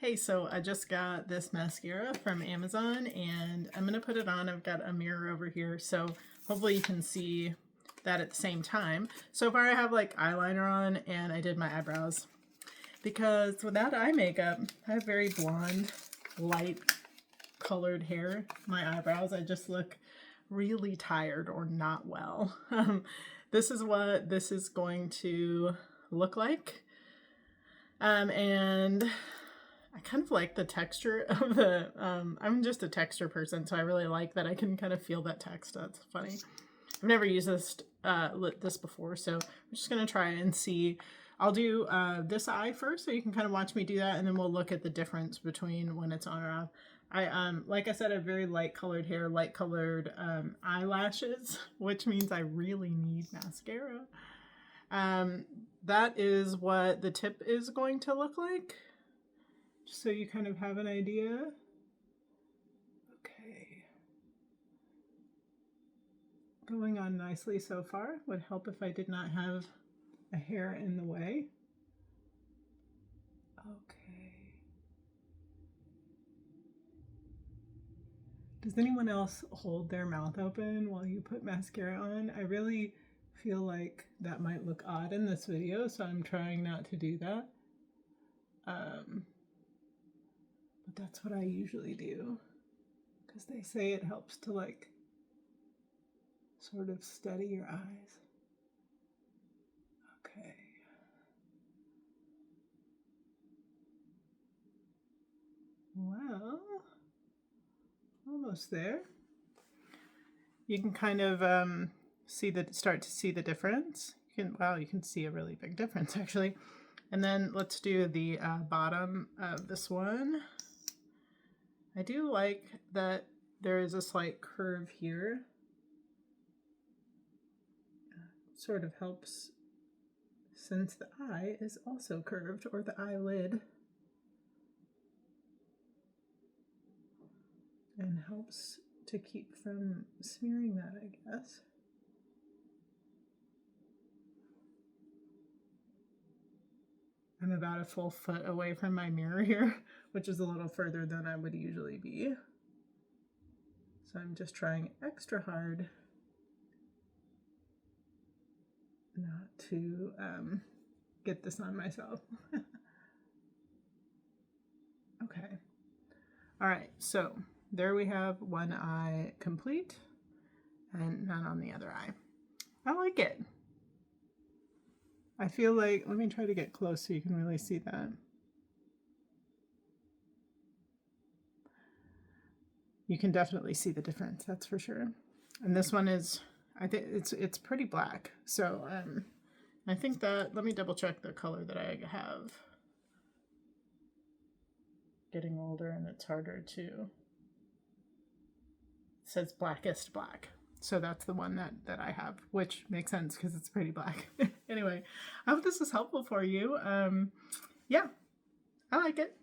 Hey, so I just got this mascara from Amazon and I'm going to put it on. I've got a mirror over here, so hopefully you can see that at the same time. So far I have like eyeliner on and I did my eyebrows. Because without eye makeup, I have very blonde, light colored hair. My eyebrows, I just look really tired or not well. This is what this is going to look like. And I kind of like the texture of the, I'm just a texture person, so I really like that I can kind of feel that text. That's funny. I've never used this before, so I'm just going to try and see. I'll do this eye first, so you can kind of watch me do that, and then we'll look at the difference between when it's on or off. Like I said, I have very light colored hair, light colored eyelashes, which means I really need mascara. That is what the tip is going to look like, just so you kind of have an idea. Okay. Going on nicely so far. Would help if I did not have a hair in the way. Okay. Does anyone else hold their mouth open while you put mascara on? I really feel like that might look odd in this video, so I'm trying not to do that. But that's what I usually do, because they say it helps to like sort of steady your eyes. Okay. Well, almost there. You can kind of start to see the difference. Wow, you can see a really big difference actually. And then let's do the bottom of this one. I do like that there is a slight curve here. Sort of helps since the eye is also curved, or the eyelid, and helps to keep from smearing that, I guess. I'm about a full foot away from my mirror here, which is a little further than I would usually be. So I'm just trying extra hard not to get this on myself. Okay. All right, so there we have one eye complete and none on the other eye. I like it. I feel like, let me try to get close so you can really see that. You can definitely see the difference, that's for sure. And this one is, I think it's pretty black. So I think that, let me double check the color that I have. Getting older and it's harder to, it says blackest black. So that's the one that I have, which makes sense because it's pretty black. Anyway, I hope this is helpful for you. Yeah, I like it.